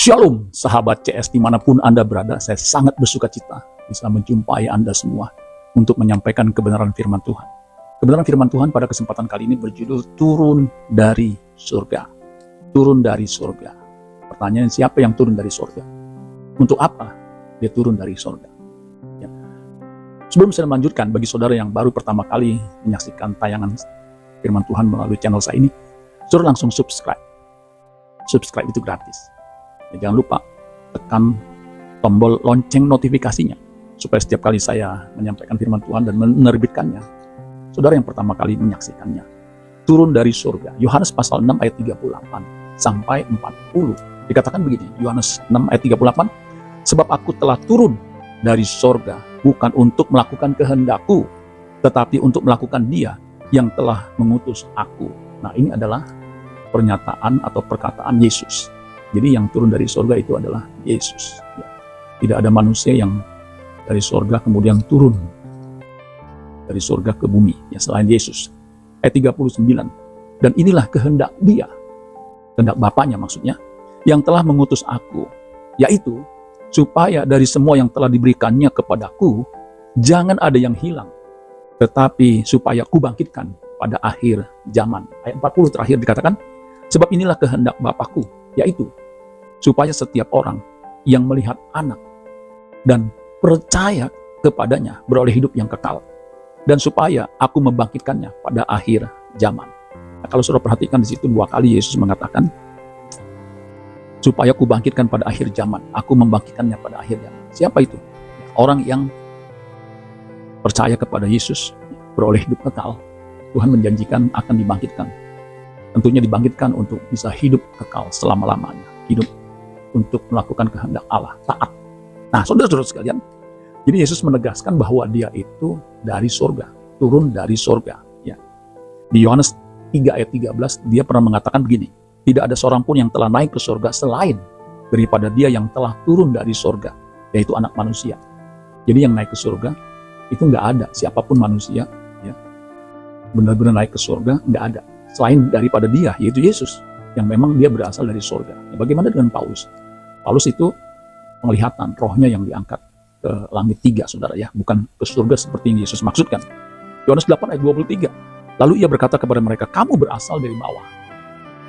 Shalom sahabat CS dimanapun Anda berada, saya sangat bersuka cita bisa menjumpai Anda semua untuk menyampaikan kebenaran firman Tuhan. Kebenaran firman Tuhan pada kesempatan kali ini berjudul Turun dari Surga. Turun dari surga. Pertanyaan, siapa yang turun dari surga? Untuk apa dia turun dari surga? Ya. Sebelum saya melanjutkan, bagi saudara yang baru pertama kali menyaksikan tayangan firman Tuhan melalui channel saya ini, saudara langsung subscribe. Subscribe itu gratis. Ya, jangan lupa tekan tombol lonceng notifikasinya supaya setiap kali saya menyampaikan firman Tuhan dan menerbitkannya, saudara yang pertama kali menyaksikannya. Turun dari surga. Yohanes pasal 6 ayat 38 sampai 40. Dikatakan begini, Yohanes 6 ayat 38, sebab aku telah turun dari surga bukan untuk melakukan kehendakku, tetapi untuk melakukan Dia yang telah mengutus aku. Nah, ini adalah pernyataan atau perkataan Yesus. Jadi yang turun dari surga itu adalah Yesus. Tidak ada manusia yang dari surga kemudian turun dari surga ke bumi, ya, selain Yesus. Ayat 39. Dan inilah kehendak Dia, kehendak Bapaknya maksudnya, yang telah mengutus aku, yaitu supaya dari semua yang telah diberikannya kepadaku, jangan ada yang hilang, tetapi supaya kubangkitkan pada akhir zaman. Ayat 40 terakhir dikatakan, sebab inilah kehendak Bapakku, yaitu supaya setiap orang yang melihat anak dan percaya kepadanya beroleh hidup yang kekal, dan supaya aku membangkitkannya pada akhir zaman. Nah, kalau saudara perhatikan di situ dua kali Yesus mengatakan, supaya aku bangkitkan pada akhir zaman, aku membangkitkannya pada akhir zaman. Siapa itu? Orang yang percaya kepada Yesus beroleh hidup kekal. Tuhan menjanjikan akan dibangkitkan. Tentunya dibangkitkan untuk bisa hidup kekal selama-lamanya. Hidup untuk melakukan kehendak Allah, taat. Nah, saudara-saudara sekalian, jadi Yesus menegaskan bahwa Dia itu dari surga, turun dari surga. Ya. Di Yohanes 3 ayat 13, Dia pernah mengatakan begini, tidak ada seorang pun yang telah naik ke surga selain daripada Dia yang telah turun dari surga, yaitu Anak Manusia. Jadi yang naik ke surga itu nggak ada, siapapun manusia, ya, benar-benar naik ke surga nggak ada selain daripada Dia, yaitu Yesus, yang memang Dia berasal dari surga. Ya, bagaimana dengan Paulus? Paulus itu penglihatan, rohnya yang diangkat ke langit 3, saudara, ya, bukan ke surga seperti yang Yesus maksudkan. Yohanes 8 ayat 23, lalu Ia berkata kepada mereka, kamu berasal dari bawah,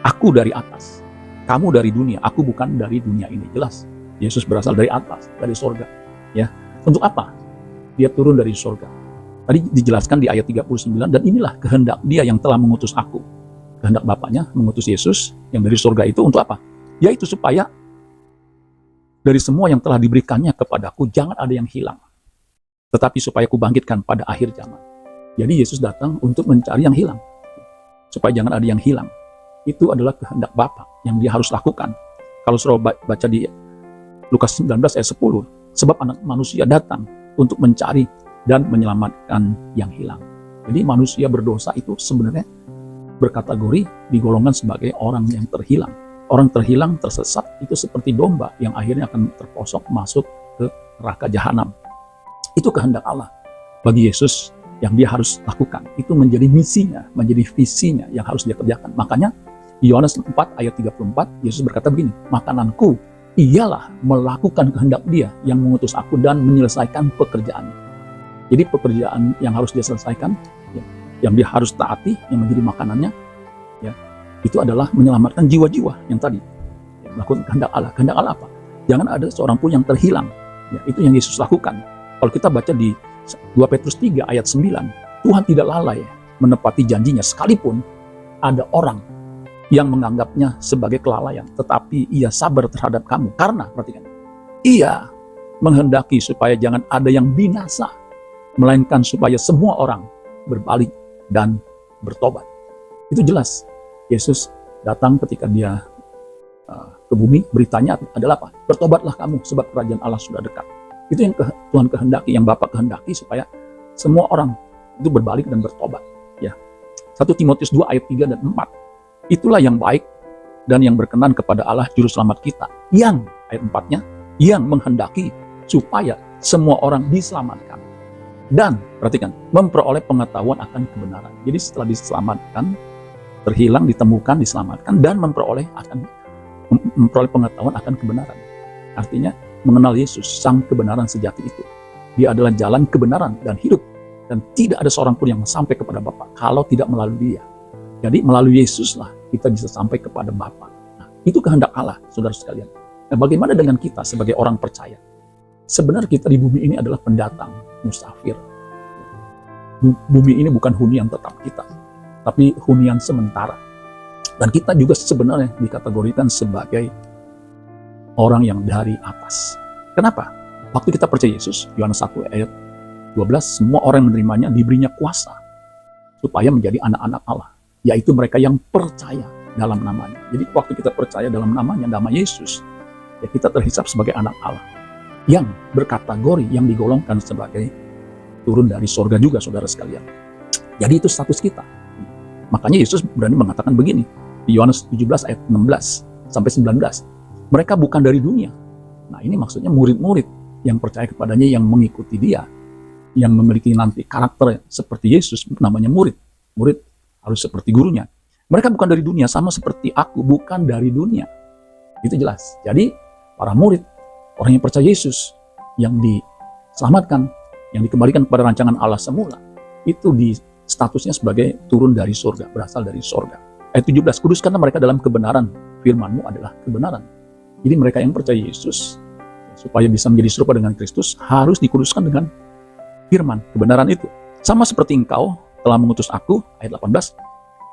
aku dari atas. Kamu dari dunia, aku bukan dari dunia ini. Jelas, Yesus berasal dari atas, dari surga. Ya, untuk apa? Dia turun dari surga. Tadi dijelaskan di ayat 39, dan inilah kehendak Dia yang telah mengutus aku. Kehendak Bapaknya mengutus Yesus yang dari surga itu untuk apa? Yaitu supaya dari semua yang telah diberikannya kepadaku, jangan ada yang hilang, tetapi supaya kubangkitkan pada akhir zaman. Jadi Yesus datang untuk mencari yang hilang, supaya jangan ada yang hilang. Itu adalah kehendak Bapa yang Dia harus lakukan. Kalau saudara baca di Lukas 19 ayat 10, sebab Anak Manusia datang untuk mencari dan menyelamatkan yang hilang. Jadi manusia berdosa itu sebenarnya berkategori digolongkan sebagai orang yang terhilang. Orang terhilang, tersesat, itu seperti domba yang akhirnya akan terposok masuk ke neraka jahanam. Itu kehendak Allah bagi Yesus yang Dia harus lakukan. Itu menjadi misinya, menjadi visinya yang harus Dia kerjakan. Makanya Yohanes 4 ayat 34, Yesus berkata begini, makananku ialah melakukan kehendak Dia yang mengutus aku dan menyelesaikan pekerjaannya. Jadi pekerjaan yang harus Dia selesaikan, ya, yang Dia harus taati, yang menjadi makanannya, ya, itu adalah menyelamatkan jiwa-jiwa yang tadi, ya, melakukan kehendak Allah. Kehendak Allah apa? Jangan ada seorang pun yang terhilang. Ya, itu yang Yesus lakukan. Kalau kita baca di 2 Petrus 3 ayat 9, Tuhan tidak lalai menepati janjinya sekalipun ada orang yang menganggapnya sebagai kelalaian, tetapi Ia sabar terhadap kamu. Karena, perhatikan, Ia menghendaki supaya jangan ada yang binasa, melainkan supaya semua orang berbalik dan bertobat. Itu jelas. Yesus datang ketika Dia ke bumi, beritanya adalah apa? Bertobatlah kamu, sebab kerajaan Allah sudah dekat. Itu yang Tuhan kehendaki, yang Bapa kehendaki, supaya semua orang itu berbalik dan bertobat. Ya. 1 Timotius 2 ayat 3 dan 4. Itulah yang baik dan yang berkenan kepada Allah Juru Selamat kita, yang, ayat 4-nya, yang menghendaki supaya semua orang diselamatkan. Dan, perhatikan, memperoleh pengetahuan akan kebenaran. Jadi setelah diselamatkan, terhilang, ditemukan, diselamatkan, dan memperoleh akan memperoleh pengetahuan akan kebenaran. Artinya mengenal Yesus, sang kebenaran sejati itu. Dia adalah jalan kebenaran dan hidup. Dan tidak ada seorang pun yang sampai kepada Bapa kalau tidak melalui Dia. Jadi melalui Yesuslah kita bisa sampai kepada Bapa. Nah, itu kehendak Allah, saudara sekalian. Nah, bagaimana dengan kita sebagai orang percaya? Sebenarnya kita di bumi ini adalah pendatang, musafir. Bumi ini bukan hunian tetap kita, tapi hunian sementara. Dan kita juga sebenarnya dikategorikan sebagai orang yang dari atas. Kenapa? Waktu kita percaya Yesus, Yohanes 1 ayat 12, semua orang yang menerimanya diberinya kuasa supaya menjadi anak-anak Allah, yaitu mereka yang percaya dalam namanya. Jadi waktu kita percaya dalam namanya, nama Yesus, ya kita terhisap sebagai anak Allah yang berkategori, yang digolongkan sebagai turun dari sorga juga, saudara sekalian. Jadi itu status kita. Makanya Yesus berani mengatakan begini di Yohanes 17 ayat 16 sampai 19, mereka bukan dari dunia. Nah, ini maksudnya murid-murid yang percaya kepadanya, yang mengikuti Dia, yang memiliki nanti karakter seperti Yesus, namanya murid. Murid harus seperti gurunya. Mereka bukan dari dunia, sama seperti aku bukan dari dunia. Itu jelas. Jadi para murid, orang yang percaya Yesus, yang diselamatkan, yang dikembalikan kepada rancangan Allah semula, itu di statusnya sebagai turun dari surga, berasal dari surga. Ayat 17, kuduskanlah mereka dalam kebenaran, firman-Mu adalah kebenaran. Jadi mereka yang percaya Yesus, supaya bisa menjadi serupa dengan Kristus, harus dikuduskan dengan firman, kebenaran itu. Sama seperti Engkau telah mengutus aku, ayat 18,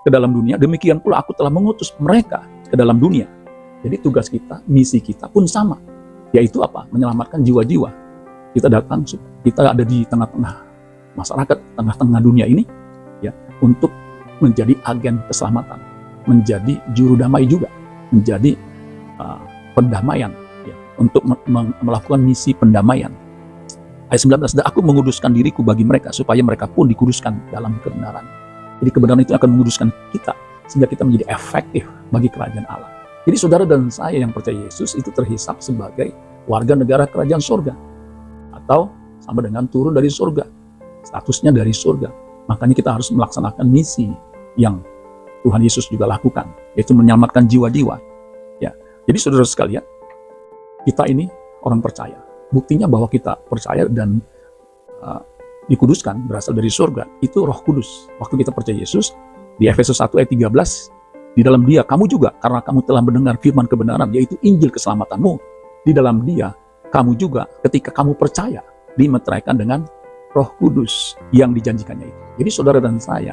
ke dalam dunia, demikian pula aku telah mengutus mereka ke dalam dunia. Jadi tugas kita, misi kita pun sama, yaitu apa? Menyelamatkan jiwa-jiwa. Kita datang, kita ada di tengah-tengah masyarakat, tengah-tengah dunia ini, ya, untuk menjadi agen keselamatan, menjadi juru damai juga, menjadi pendamaian, ya, untuk melakukan misi pendamaian. Ayat 19, dan aku menguduskan diriku bagi mereka, supaya mereka pun dikuduskan dalam kebenaran. Jadi kebenaran itu akan menguduskan kita, sehingga kita menjadi efektif bagi kerajaan Allah. Jadi saudara dan saya yang percaya Yesus itu terhisap sebagai warga negara kerajaan surga, atau sama dengan turun dari surga, statusnya dari surga. Makanya kita harus melaksanakan misi yang Tuhan Yesus juga lakukan, yaitu menyelamatkan jiwa-jiwa. Ya, jadi saudara sekalian, kita ini orang percaya. Buktinya bahwa kita percaya dan dikuduskan berasal dari surga, itu Roh Kudus. Waktu kita percaya Yesus, di Efesus 1 ayat 13, di dalam Dia kamu juga, karena kamu telah mendengar firman kebenaran, yaitu Injil keselamatanmu. Di dalam Dia kamu juga, ketika kamu percaya, dimeteraikan dengan Roh Kudus yang dijanjikannya itu. Jadi saudara dan saya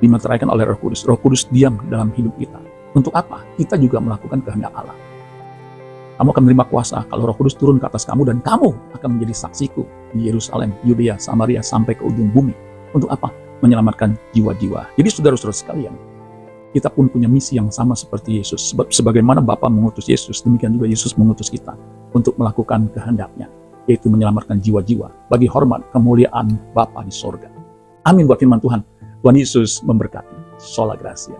dimeteraikan oleh Roh Kudus. Roh Kudus diam dalam hidup kita. Untuk apa? Kita juga melakukan kehendak Allah. Kamu akan menerima kuasa kalau Roh Kudus turun ke atas kamu, dan kamu akan menjadi saksiku di Yerusalem, Yudea, Samaria, sampai ke ujung bumi. Untuk apa? Menyelamatkan jiwa-jiwa. Jadi saudara-saudara sekalian, kita pun punya misi yang sama seperti Yesus. Sebagaimana Bapa mengutus Yesus, demikian juga Yesus mengutus kita untuk melakukan kehendaknya, yaitu menyelamatkan jiwa-jiwa bagi hormat kemuliaan Bapa di sorga. Amin buat firman Tuhan. Tuhan Yesus memberkati. Sola Gracia.